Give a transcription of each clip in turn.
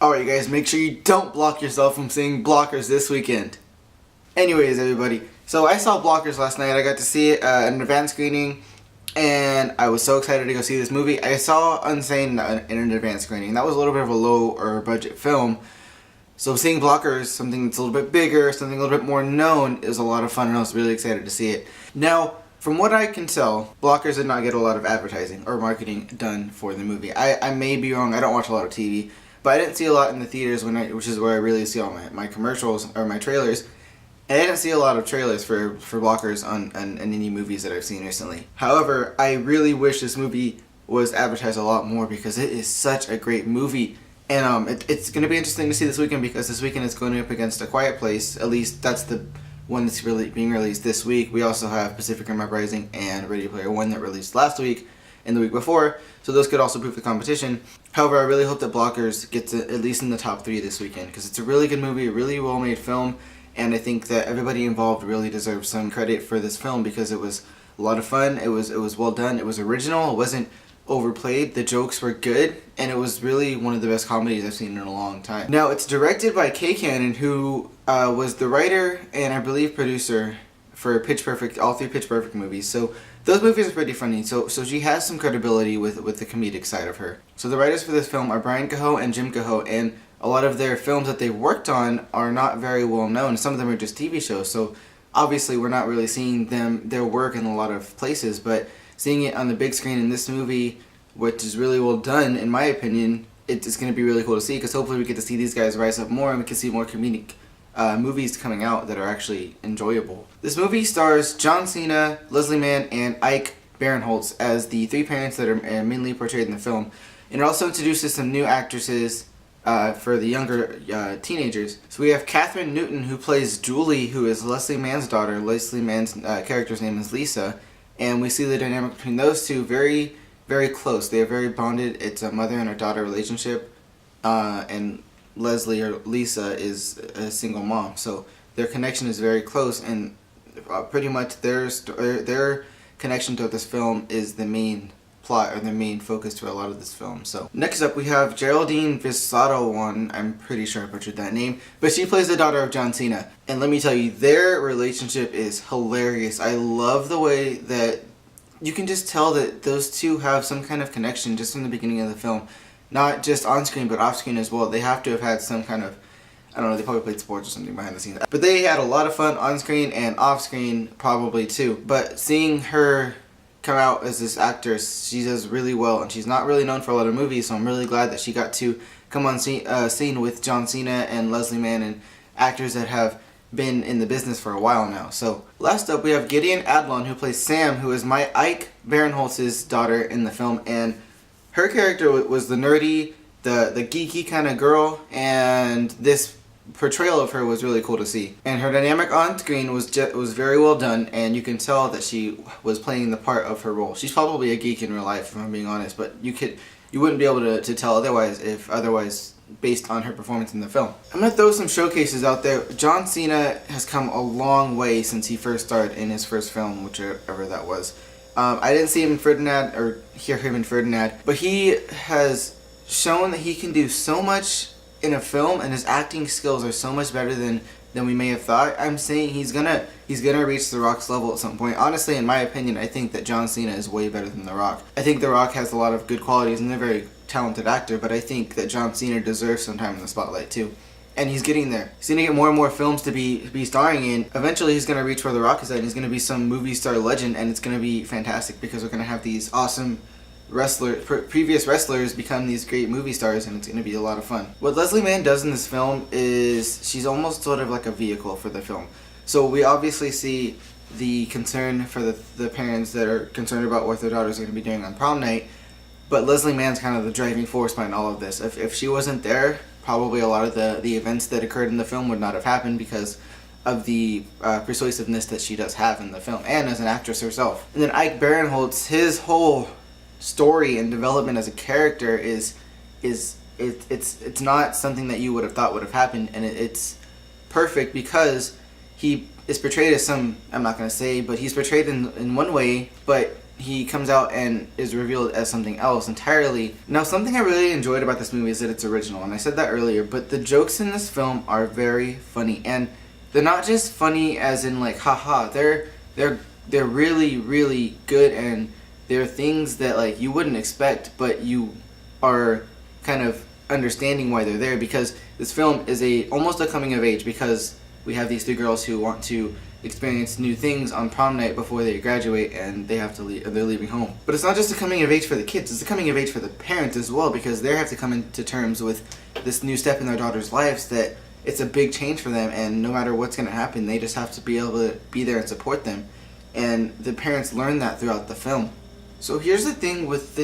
Alright guys, make sure you don't block yourself from seeing Blockers this weekend. Anyways everybody, so I saw Blockers last night. I got to see it at an advanced screening and I was so excited to go see this movie. I saw Unsane in an advanced screening. That was a little bit of a lower budget film. So seeing Blockers, something that's a little bit bigger, something a little bit more known, is a lot of fun and I was really excited to see it. Now, from what I can tell, Blockers did not get a lot of advertising or marketing done for the movie. I may be wrong, I don't watch a lot of TV. But I didn't see a lot in the theaters, which is where I really see all my commercials or my trailers. And I didn't see a lot of trailers for Blockers on any movies that I've seen recently. However, I really wish this movie was advertised a lot more because it is such a great movie. And it's going to be interesting to see this weekend because this weekend it's going up against A Quiet Place. At least that's the one that's really being released this week. We also have Pacific Rim Uprising and Ready Player One that released last week and the week before, so those could also prove the competition. However, I really hope that Blockers gets at least in the top 3 this weekend because it's a really good movie, a really well made film, and I think that everybody involved really deserves some credit for this film because it was a lot of fun, it was well done, it was original, it wasn't overplayed, the jokes were good, and it was really one of the best comedies I've seen in a long time. Now, it's directed by Kay Cannon, who was the writer and I believe producer for Pitch Perfect, all 3 Pitch Perfect movies. So those movies are pretty funny. So she has some credibility with the comedic side of her. So the writers for this film are Brian Cahoe and Jim Cahoe, and a lot of their films that they worked on are not very well known. Some of them are just TV shows. So obviously we're not really seeing their work in a lot of places, but seeing it on the big screen in this movie, which is really well done in my opinion, it's going to be really cool to see because hopefully we get to see these guys rise up more and we can see more comedic movies coming out that are actually enjoyable. This movie stars John Cena, Leslie Mann, and Ike Barinholtz as the 3 parents that are mainly portrayed in the film. And it also introduces some new actresses for the younger teenagers. So we have Katherine Newton, who plays Julie, who is Leslie Mann's daughter. Leslie Mann's character's name is Lisa. And we see the dynamic between those two very, very close. They are very bonded. It's a mother and a daughter relationship. And Leslie, or Lisa, is a single mom, so their connection is very close, and pretty much their connection to this film is the main plot or the main focus to a lot of this film. So next up we have Geraldine Visado. I'm pretty sure I butchered that name, but she plays the daughter of John Cena, and let me tell you, their relationship is hilarious. I love the way that you can just tell that those two have some kind of connection just from the beginning of the film. Not just on screen, but off screen as well. They have to have had some kind of, I don't know, they probably played sports or something behind the scenes. But they had a lot of fun on screen and off screen probably too. But seeing her come out as this actress, she does really well, and she's not really known for a lot of movies, so I'm really glad that she got to come on scene with John Cena and Leslie Mann and actors that have been in the business for a while now. So last up we have Gideon Adlon, who plays Sam, who is my Ike Barinholtz's daughter in the film, and her character was the nerdy, the geeky kind of girl, and this portrayal of her was really cool to see. And her dynamic on screen was very well done, and you can tell that she was playing the part of her role. She's probably a geek in real life, if I'm being honest, but you wouldn't be able to tell otherwise based on her performance in the film. I'm gonna throw some showcases out there. John Cena has come a long way since he first starred in his first film, whichever that was. I didn't see him in Ferdinand, or hear him in Ferdinand, but he has shown that he can do so much in a film, and his acting skills are so much better than we may have thought. I'm saying he's gonna reach The Rock's level at some point. Honestly, in my opinion, I think that John Cena is way better than The Rock. I think The Rock has a lot of good qualities and a very talented actor, but I think that John Cena deserves some time in the spotlight too. And he's getting there. He's going to get more and more films to be starring in. Eventually he's going to reach where The Rock is at, and he's going to be some movie star legend, and it's going to be fantastic because we're going to have these awesome previous wrestlers become these great movie stars, and it's going to be a lot of fun. What Leslie Mann does in this film is she's almost sort of like a vehicle for the film. So we obviously see the concern for the parents that are concerned about what their daughters are going to be doing on prom night, but Leslie Mann's kind of the driving force behind all of this. If she wasn't there, probably a lot of the events that occurred in the film would not have happened because of the persuasiveness that she does have in the film and as an actress herself. And then Ike Barinholtz, his whole story and development as a character it's not something that you would have thought would have happened, and it's perfect because he is portrayed as some, I'm not going to say, but he's portrayed in one way, but he comes out and is revealed as something else entirely. Now, something I really enjoyed about this movie is that it's original, and I said that earlier, but the jokes in this film are very funny, and they're not just funny as in like haha, they're really, really good, and they're things that like you wouldn't expect, but you are kind of understanding why they're there, because this film is almost a coming of age, because we have these 3 girls who want to experience new things on prom night before they graduate, and they have to leave, they're leaving home. But it's not just a coming of age for the kids, it's a coming of age for the parents as well, because they have to come into terms with this new step in their daughter's lives, that it's a big change for them, and no matter what's going to happen, they just have to be able to be there and support them. And the parents learn that throughout the film. So here's the thing with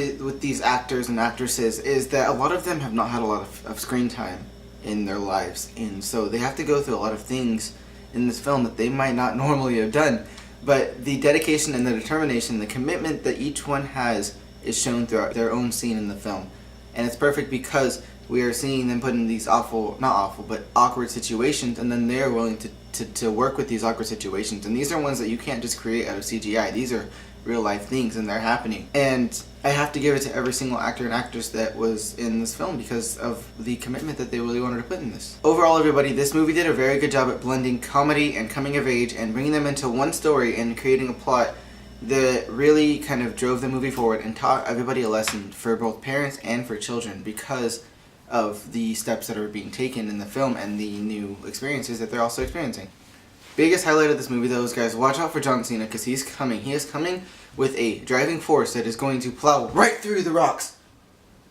these actors and actresses, is that a lot of them have not had a lot of screen time in their lives, and so they have to go through a lot of things in this film that they might not normally have done. But the dedication and the determination, the commitment that each one has is shown throughout their own scene in the film. And it's perfect because we are seeing them put in these awkward situations, and then they're willing to work with these awkward situations. And these are ones that you can't just create out of CGI. These are real life things, and they're happening. And I have to give it to every single actor and actress that was in this film because of the commitment that they really wanted to put in this. Overall, everybody, this movie did a very good job at blending comedy and coming of age and bringing them into one story and creating a plot that really kind of drove the movie forward and taught everybody a lesson for both parents and for children, because of the steps that are being taken in the film and the new experiences that they're also experiencing. Biggest highlight of this movie though is, guys, watch out for John Cena, because he's coming. He is coming with a driving force that is going to plow right through the rocks.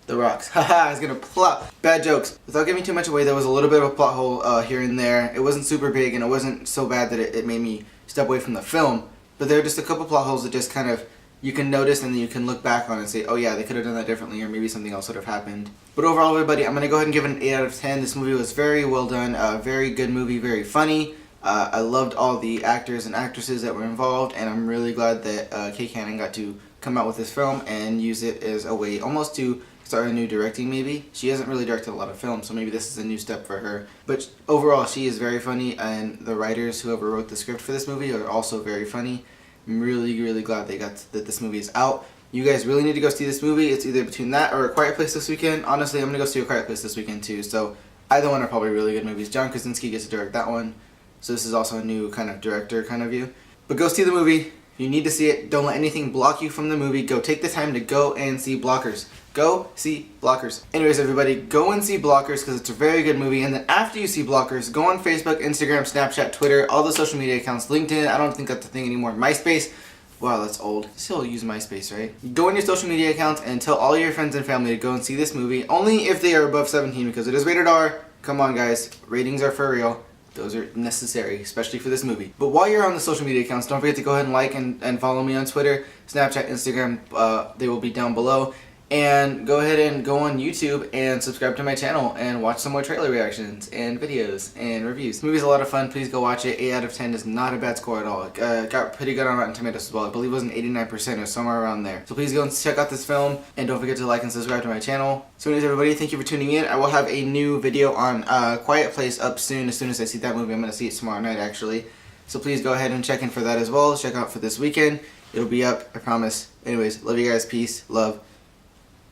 The rocks. Haha, he's gonna plow. Bad jokes. Without giving too much away, there was a little bit of a plot hole here and there. It wasn't super big, and it wasn't so bad that it made me step away from the film. But there are just a couple plot holes that just kind of, you can notice and then you can look back on and say, oh yeah, they could have done that differently, or maybe something else would have happened. But overall, everybody, I'm going to go ahead and give it an 8 out of 10. This movie was very well done, very good movie, very funny. I loved all the actors and actresses that were involved, and I'm really glad that Kay Cannon got to come out with this film and use it as a way almost to start a new directing maybe. She hasn't really directed a lot of films, so maybe this is a new step for her. But overall, she is very funny, and the writers, whoever wrote the script for this movie, are also very funny. I'm really, really glad that this movie is out. You guys really need to go see this movie. It's either between that or A Quiet Place this weekend. Honestly, I'm going to go see A Quiet Place this weekend too, so either one are probably really good movies. John Krasinski gets to direct that one, so this is also a new kind of director kind of view. But go see the movie. You need to see it. Don't let anything block you from the movie. Go take the time to go and see Blockers. Go see Blockers. Anyways, everybody, go and see Blockers because it's a very good movie. And then after you see Blockers, go on Facebook, Instagram, Snapchat, Twitter, all the social media accounts, LinkedIn. I don't think that's a thing anymore. MySpace. Wow, that's old. Still use MySpace, right? Go on your social media accounts and tell all your friends and family to go and see this movie. Only if they are above 17, because it is rated R. Come on, guys. Ratings are for real. Those are necessary, especially for this movie. But while you're on the social media accounts, don't forget to go ahead and like and follow me on Twitter, Snapchat, Instagram. They will be down below. And go ahead and go on YouTube and subscribe to my channel and watch some more trailer reactions and videos and reviews. The movie's a lot of fun. Please go watch it. 8 out of 10 is not a bad score at all. It got pretty good on Rotten Tomatoes as well. I believe it was an 89% or somewhere around there. So please go and check out this film, and don't forget to like and subscribe to my channel. So anyways, everybody, thank you for tuning in. I will have a new video on Quiet Place up soon. As soon as I see that movie, I'm going to see it tomorrow night actually. So please go ahead and check in for that as well. Check out for this weekend. It'll be up, I promise. Anyways, love you guys. Peace. Love.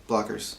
Blockers.